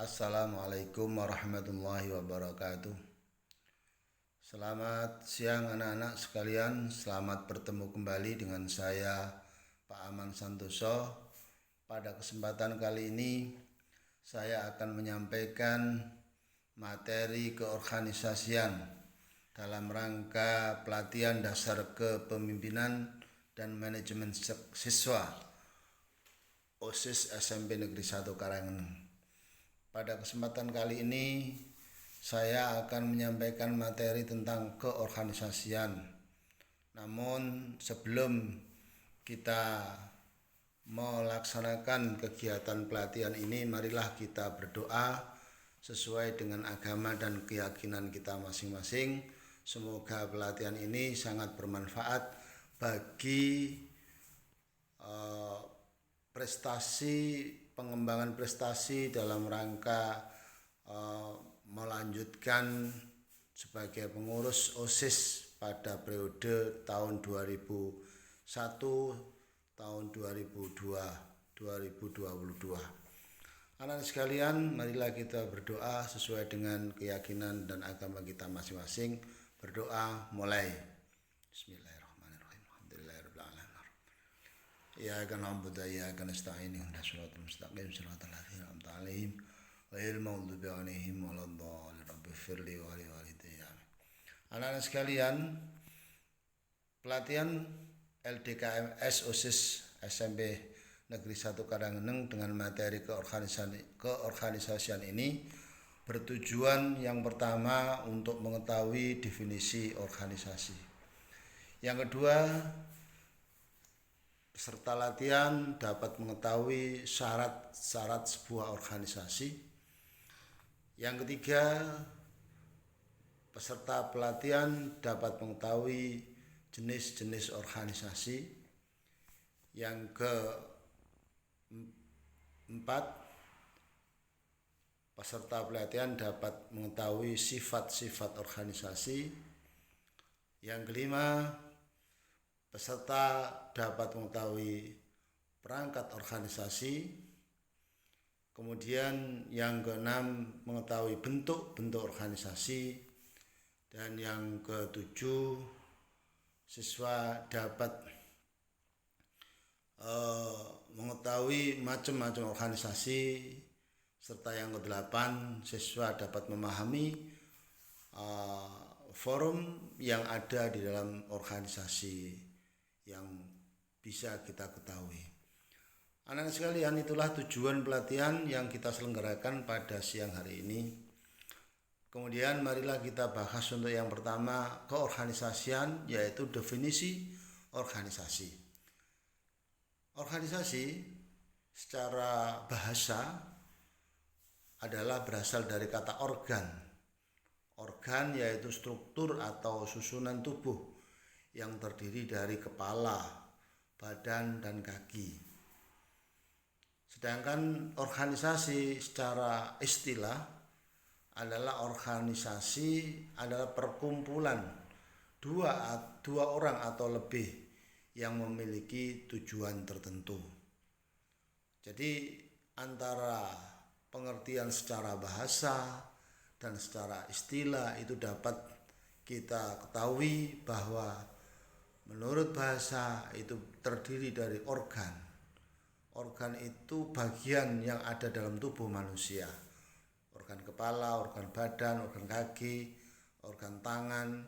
Assalamualaikum warahmatullahi wabarakatuh. Selamat siang anak-anak sekalian. Selamat bertemu kembali dengan saya Pak Aman Santoso. Pada kesempatan kali ini saya akan menyampaikan materi keorganisasian dalam rangka pelatihan dasar kepemimpinan dan manajemen siswa OSIS SMP Negeri 1 Karanganyar. Pada kesempatan kali ini saya akan menyampaikan materi tentang keorganisasian. Namun sebelum kita melaksanakan kegiatan pelatihan ini, marilah kita berdoa sesuai dengan agama dan keyakinan kita masing-masing. Semoga pelatihan ini sangat bermanfaat bagi pengembangan prestasi dalam rangka melanjutkan sebagai pengurus OSIS pada periode tahun 2001 tahun 2022. Anak-anak sekalian, marilah kita berdoa sesuai dengan keyakinan dan agama kita masing-masing. Berdoa mulai. Bismillahirrahmanirrahim. Alhamdulillahirabbil alamin. Iyyaka na'budu wa iyyaka nasta'in. Ihdinas siratal mustaqim. Siratal ladzina an'amta 'alaihim ghairil maghdubi 'alaihim waladdallin. Rabbighfirli wa li walidayya. Anak-anak sekalian, pelatihan LDKMS OSIS SMP Negeri 1 Karanganyar dengan materi keorganisasian ini bertujuan yang pertama untuk mengetahui definisi organisasi. Yang kedua, peserta latihan dapat mengetahui syarat-syarat sebuah organisasi. Yang ketiga, peserta pelatihan dapat mengetahui jenis-jenis organisasi. Yang keempat, peserta pelatihan dapat mengetahui sifat-sifat organisasi. Yang kelima, peserta dapat mengetahui perangkat organisasi. Kemudian yang keenam, mengetahui bentuk-bentuk organisasi. Dan yang ketujuh, siswa dapat mengetahui macam-macam organisasi. Serta yang kedelapan, siswa dapat memahami forum yang ada di dalam organisasi yang bisa kita ketahui. Anak-anak sekalian, itulah tujuan pelatihan yang kita selenggarakan pada siang hari ini. Kemudian marilah kita bahas untuk yang pertama, keorganisasian, yaitu definisi organisasi. Organisasi secara bahasa adalah berasal dari kata organ. Organ yaitu struktur atau susunan tubuh yang terdiri dari kepala, badan, dan kaki. Sedangkan organisasi secara istilah adalah perkumpulan dua orang atau lebih yang memiliki tujuan tertentu. Jadi antara pengertian secara bahasa dan secara istilah itu dapat kita ketahui bahwa menurut bahasa itu terdiri dari organ. Organ itu bagian yang ada dalam tubuh manusia. Organ kepala, organ badan, organ kaki, organ tangan,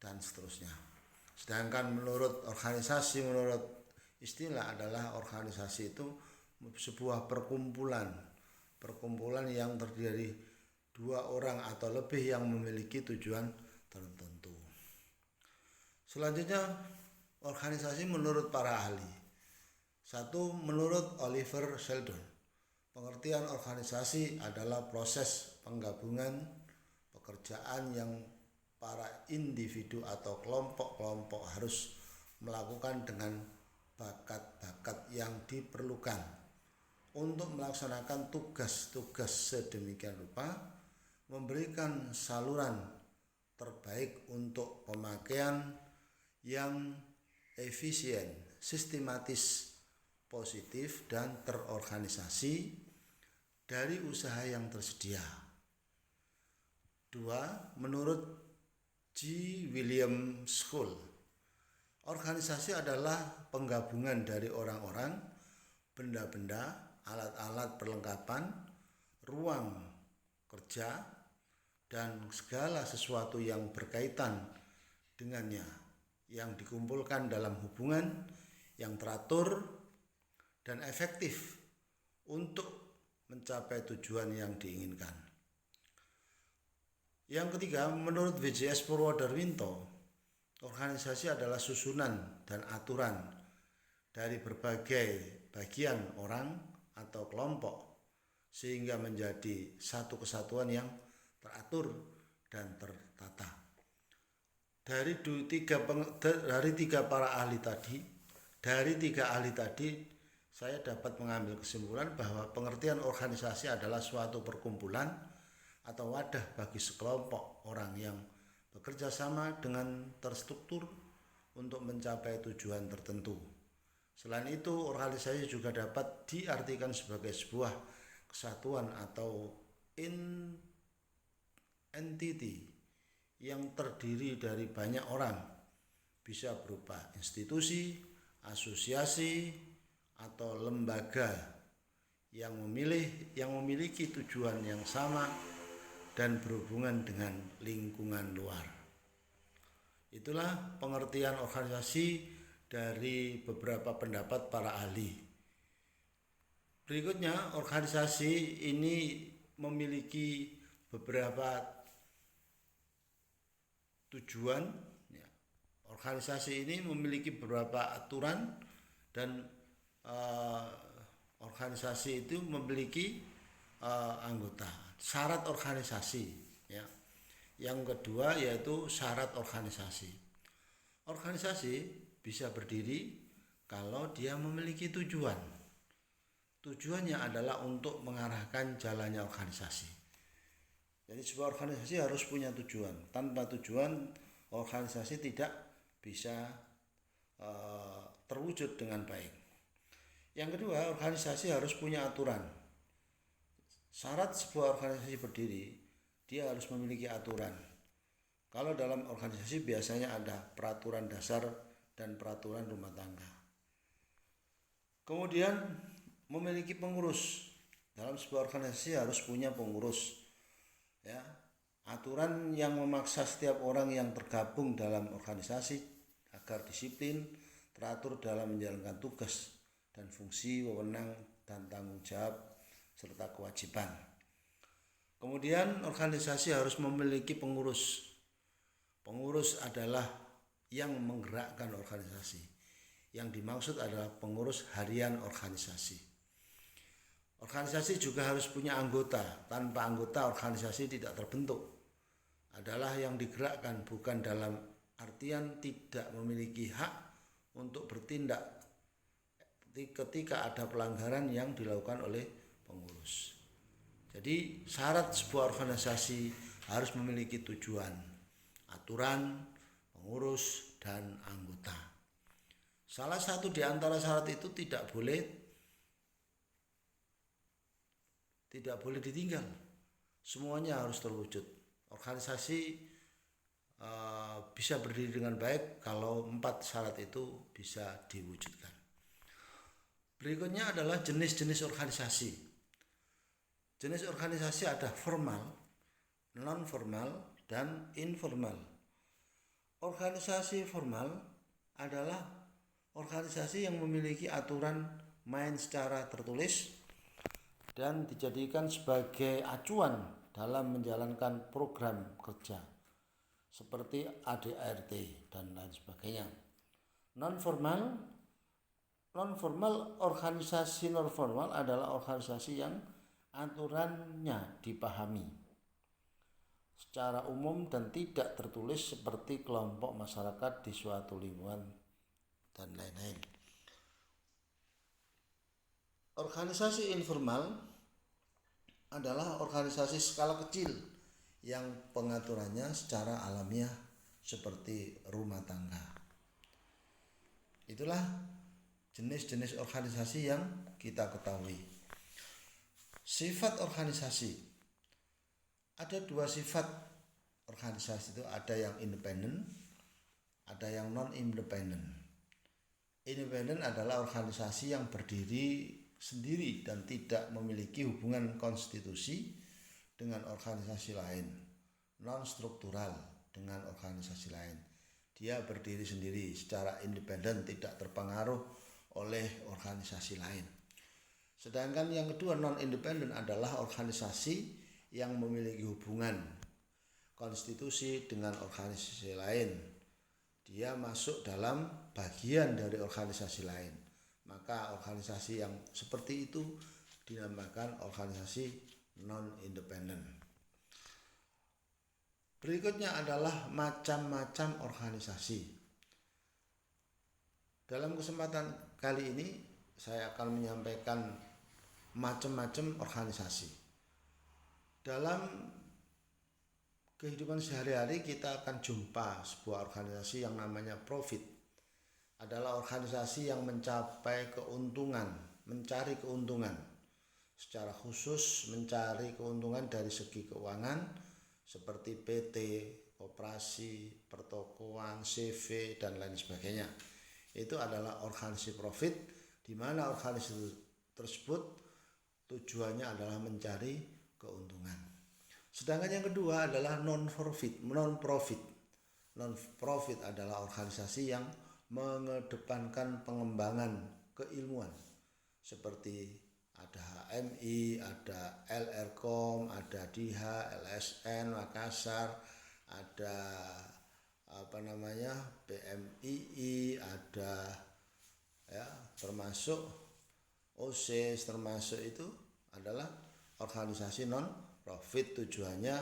dan seterusnya. Sedangkan menurut organisasi, menurut istilah adalah organisasi itu sebuah perkumpulan yang terdiri dari dua orang atau lebih yang memiliki tujuan tertentu. Selanjutnya, organisasi menurut para ahli. Satu, menurut Oliver Sheldon, pengertian organisasi adalah proses penggabungan pekerjaan yang para individu atau kelompok-kelompok harus melakukan dengan bakat-bakat yang diperlukan untuk melaksanakan tugas-tugas sedemikian rupa, memberikan saluran terbaik untuk pemakaian yang efisien, sistematis, positif, dan terorganisasi dari usaha yang tersedia. 2. Menurut G. William School, organisasi adalah penggabungan dari orang-orang, benda-benda, alat-alat perlengkapan, ruang kerja, dan segala sesuatu yang berkaitan dengannya yang dikumpulkan dalam hubungan yang teratur dan efektif untuk mencapai tujuan yang diinginkan. Yang ketiga, menurut W.J.S. Purwodarminto, organisasi adalah susunan dan aturan dari berbagai bagian orang atau kelompok sehingga menjadi satu kesatuan yang teratur dan tertata. Dari tiga ahli tadi, saya dapat mengambil kesimpulan bahwa pengertian organisasi adalah suatu perkumpulan atau wadah bagi sekelompok orang yang bekerja sama dengan terstruktur untuk mencapai tujuan tertentu. Selain itu, organisasi juga dapat diartikan sebagai sebuah kesatuan atau entity yang terdiri dari banyak orang, bisa berupa institusi, asosiasi, atau lembaga yang memiliki tujuan yang sama dan berhubungan dengan lingkungan luar. Itulah pengertian organisasi dari beberapa pendapat para ahli. Berikutnya, organisasi ini memiliki beberapa tujuan. Organisasi ini memiliki beberapa aturan dan organisasi itu memiliki anggota. Syarat organisasi, ya. Yang kedua yaitu syarat organisasi. Organisasi bisa berdiri kalau dia memiliki tujuan. Tujuannya adalah untuk mengarahkan jalannya organisasi. Jadi sebuah organisasi harus punya tujuan. Tanpa tujuan, organisasi tidak bisa terwujud dengan baik. Yang kedua, organisasi harus punya aturan. Syarat sebuah organisasi berdiri, dia harus memiliki aturan. Kalau dalam organisasi biasanya ada peraturan dasar dan peraturan rumah tangga. Kemudian memiliki pengurus. Dalam sebuah organisasi harus punya pengurus. Ya, aturan yang memaksa setiap orang yang tergabung dalam organisasi agar disiplin, teratur dalam menjalankan tugas dan fungsi, wewenang, dan tanggung jawab serta kewajiban. Kemudian organisasi harus memiliki pengurus. Pengurus adalah yang menggerakkan organisasi. Yang dimaksud adalah pengurus harian organisasi. Organisasi juga harus punya anggota. Tanpa anggota, organisasi tidak terbentuk. Adalah yang digerakkan, bukan dalam artian tidak memiliki hak untuk bertindak ketika ada pelanggaran yang dilakukan oleh pengurus. Jadi syarat sebuah organisasi harus memiliki tujuan, aturan, pengurus, dan anggota. Salah satu di antara syarat itu tidak boleh ditinggal. Semuanya harus terwujud. Organisasi bisa berdiri dengan baik kalau 4 syarat itu bisa diwujudkan. Berikutnya adalah jenis-jenis organisasi. Jenis organisasi ada formal, non-formal, dan informal. Organisasi formal adalah organisasi yang memiliki aturan main secara tertulis dan dijadikan sebagai acuan dalam menjalankan program kerja seperti ADART dan lain sebagainya. Organisasi non formal adalah organisasi yang aturannya dipahami secara umum dan tidak tertulis seperti kelompok masyarakat di suatu lingkungan dan lain-lain. Organisasi informal adalah organisasi skala kecil yang pengaturannya secara alamiah seperti rumah tangga. Itulah jenis-jenis organisasi yang kita ketahui. Sifat organisasi. Ada dua sifat organisasi itu, ada yang independen, ada yang non-independen. Independen adalah organisasi yang berdiri sendiri dan tidak memiliki hubungan konstitusi dengan organisasi lain. Non-struktural dengan organisasi lain. Dia berdiri sendiri secara independen, tidak terpengaruh oleh organisasi lain. Sedangkan yang kedua, non-independen, adalah organisasi yang memiliki hubungan konstitusi dengan organisasi lain. Dia masuk dalam bagian dari organisasi lain. Maka organisasi yang seperti itu dinamakan organisasi non-independen. Berikutnya adalah macam-macam organisasi. Dalam kesempatan kali ini saya akan menyampaikan macam-macam organisasi. Dalam kehidupan sehari-hari kita akan jumpa sebuah organisasi yang namanya profit. Adalah organisasi yang mencapai keuntungan, mencari keuntungan. Secara khusus mencari keuntungan dari segi keuangan seperti PT, koperasi, pertokoan, CV dan lain sebagainya. Itu adalah organisasi profit, di mana organisasi tersebut tujuannya adalah mencari keuntungan. Sedangkan yang kedua adalah non-profit. Non-profit adalah organisasi yang mengedepankan pengembangan keilmuan, seperti ada HMI, ada LRCOM, ada DIH, LSN Makassar, ada PMII, ada termasuk OSIS, termasuk itu adalah organisasi non-profit. Tujuannya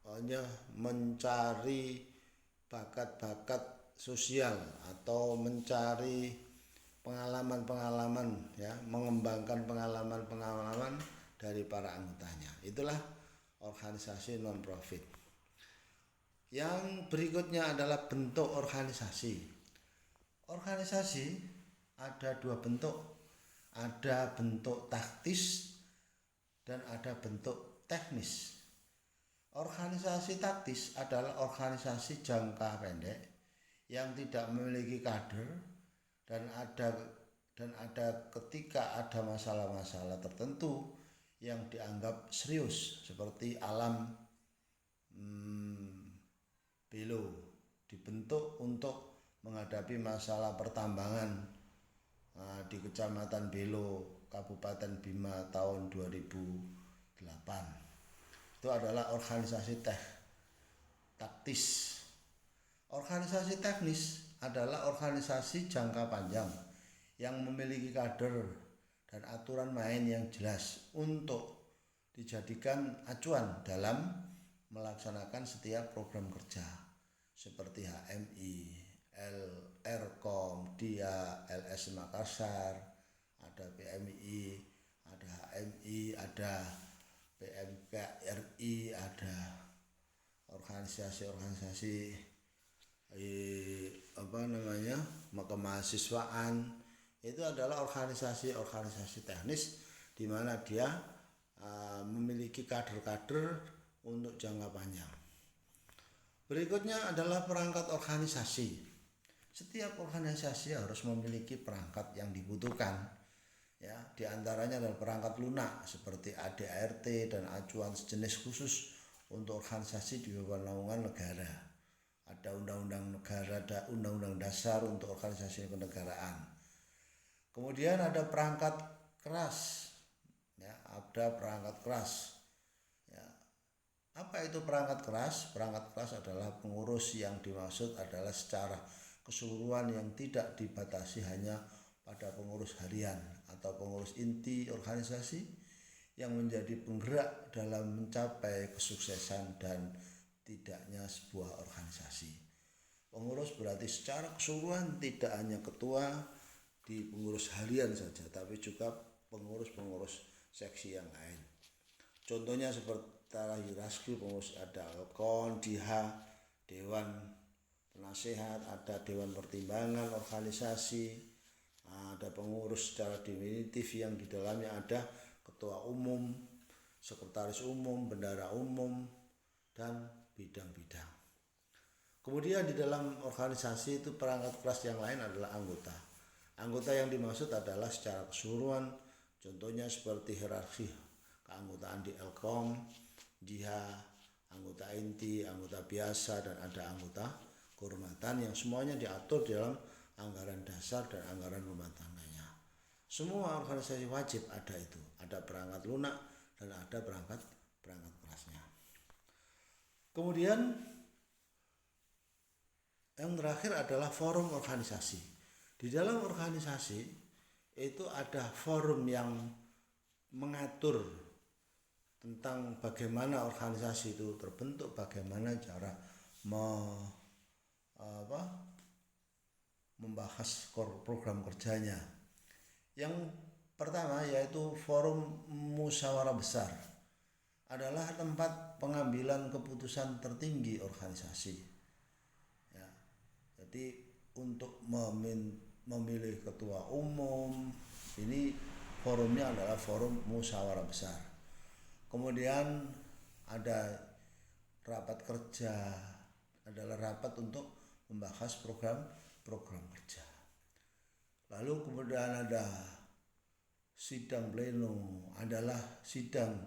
hanya mencari bakat-bakat sosial atau mencari pengalaman-pengalaman, mengembangkan pengalaman-pengalaman dari para anggotanya. Itulah organisasi non-profit. Yang berikutnya adalah bentuk organisasi. Organisasi ada dua bentuk, ada bentuk taktis dan ada bentuk teknis. Organisasi taktis adalah organisasi jangka pendek yang tidak memiliki kader dan ada ketika ada masalah-masalah tertentu yang dianggap serius, seperti alam Belo dibentuk untuk menghadapi masalah pertambangan di Kecamatan Belo, Kabupaten Bima tahun 2008. Itu adalah organisasi taktis. Organisasi teknis adalah organisasi jangka panjang yang memiliki kader dan aturan main yang jelas untuk dijadikan acuan dalam melaksanakan setiap program kerja, seperti HMI, LRCOM, DIA, LS Makassar, ada PMI, ada HMI, ada PMKRI, ada organisasi-organisasi kemahasiswaan. Itu adalah organisasi teknis di mana dia memiliki kader-kader untuk jangka panjang. Berikutnya adalah perangkat organisasi. Setiap organisasi harus memiliki perangkat yang dibutuhkan. Di antaranya adalah perangkat lunak seperti ADART dan acuan sejenis khusus untuk organisasi di bawah naungan negara. Ada undang-undang negara, ada undang-undang dasar untuk organisasi kenegaraan. Kemudian ada perangkat keras. Ada perangkat keras. Apa itu perangkat keras? Perangkat keras adalah pengurus yang dimaksud adalah secara keseluruhan yang tidak dibatasi hanya pada pengurus harian atau pengurus inti organisasi yang menjadi penggerak dalam mencapai kesuksesan dan tidaknya sebuah organisasi. Pengurus berarti secara keseluruhan tidak hanya ketua di pengurus harian saja, tapi juga pengurus-pengurus seksi yang lain. Contohnya seperti hierarki pengurus, ada KON, DIH, Dewan Penasehat, ada Dewan Pertimbangan Organisasi, Ada pengurus secara definitif yang di dalamnya ada ketua umum, sekretaris umum, bendahara umum, dan bidang-bidang. Kemudian di dalam organisasi itu perangkat kelas yang lain adalah anggota. Anggota yang dimaksud adalah secara keseluruhan, contohnya seperti hierarki keanggotaan di Elkom, JIHA, anggota inti, anggota biasa, dan ada anggota kehormatan yang semuanya diatur dalam anggaran dasar dan anggaran rumah tangganya. Semua organisasi wajib ada itu, ada perangkat lunak dan ada perangkat kelasnya. Kemudian yang terakhir adalah forum organisasi. Di dalam organisasi itu ada forum yang mengatur tentang bagaimana organisasi itu terbentuk, bagaimana cara membahas program kerjanya. Yang pertama yaitu forum musyawarah besar, adalah tempat pengambilan keputusan tertinggi organisasi. Ya, jadi untuk memilih ketua umum ini forumnya adalah forum musyawarah besar. Kemudian ada rapat kerja, adalah rapat untuk membahas program kerja. Lalu kemudian ada sidang pleno, adalah sidang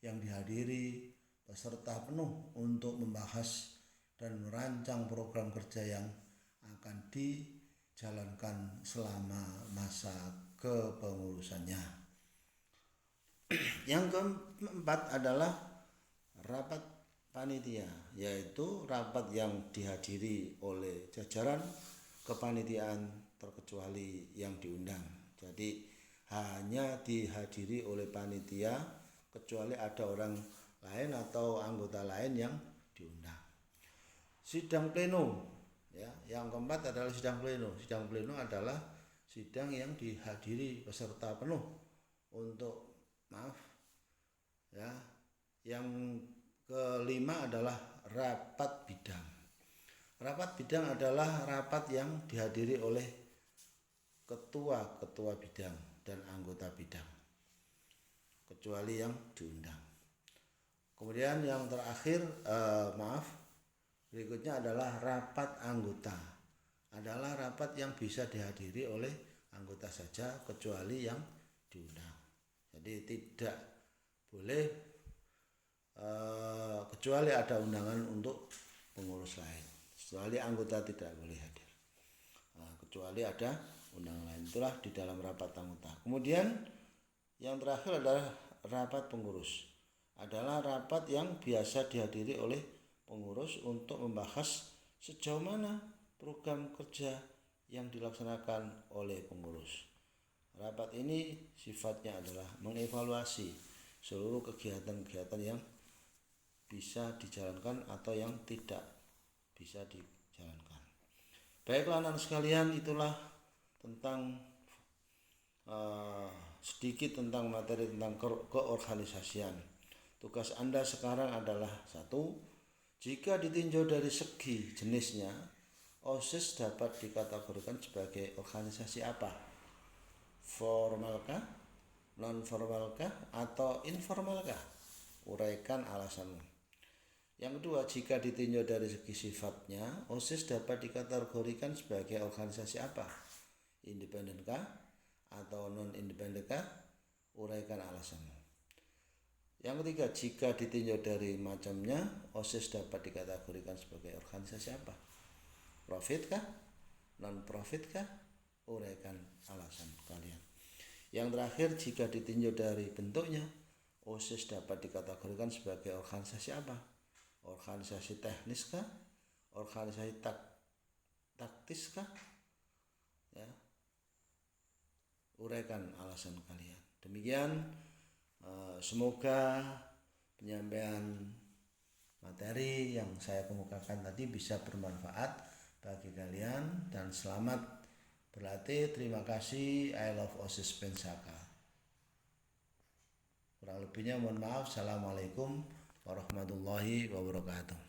yang dihadiri peserta penuh untuk membahas dan merancang program kerja yang akan dijalankan selama masa kepengurusannya. Yang keempat adalah rapat panitia, yaitu rapat yang dihadiri oleh jajaran kepanitiaan terkecuali yang diundang. Jadi hanya dihadiri oleh panitia kecuali ada orang lain atau anggota lain yang diundang. Sidang pleno, ya, yang keempat adalah sidang pleno. Sidang pleno adalah sidang yang dihadiri peserta penuh yang kelima adalah rapat bidang. Rapat bidang adalah rapat yang dihadiri oleh ketua bidang dan anggota bidang kecuali yang diundang. Kemudian yang terakhir berikutnya adalah rapat anggota, adalah rapat yang bisa dihadiri oleh anggota saja kecuali yang diundang. Jadi tidak boleh kecuali ada undangan untuk pengurus lain, kecuali anggota tidak boleh hadir, kecuali ada undangan lain. Itulah di dalam rapat anggota. Kemudian yang terakhir adalah rapat pengurus, adalah rapat yang biasa dihadiri oleh pengurus untuk membahas sejauh mana program kerja yang dilaksanakan oleh pengurus. Rapat ini sifatnya adalah mengevaluasi seluruh kegiatan-kegiatan yang bisa dijalankan atau yang tidak bisa dijalankan. Baiklah anak sekalian, itulah tentang sedikit tentang materi tentang keorganisasian. Tugas Anda sekarang adalah 1. Jika ditinjau dari segi jenisnya, OSIS dapat dikategorikan sebagai organisasi apa? Formalkah, non-formalkah, atau informalkah? Uraikan alasanmu. Yang kedua, jika ditinjau dari segi sifatnya, OSIS dapat dikategorikan sebagai organisasi apa? Independenkah atau non-independenkah? Uraikan alasanmu. Yang ketiga, jika ditinjau dari macamnya, OSIS dapat dikategorikan sebagai organisasi apa? Profitkah? Non-profitkah? Uraikan alasan kalian. Yang terakhir, jika ditinjau dari bentuknya, OSIS dapat dikategorikan sebagai organisasi apa? Organisasi tekniskah? Organisasi taktiskah? Ya. Uraikan alasan kalian. Demikian, semoga penyampaian materi yang saya kemukakan tadi bisa bermanfaat bagi kalian dan selamat berlatih. Terima kasih. I love OSIS Pensaka. Kurang lebihnya mohon maaf. Assalamualaikum warahmatullahi wabarakatuh.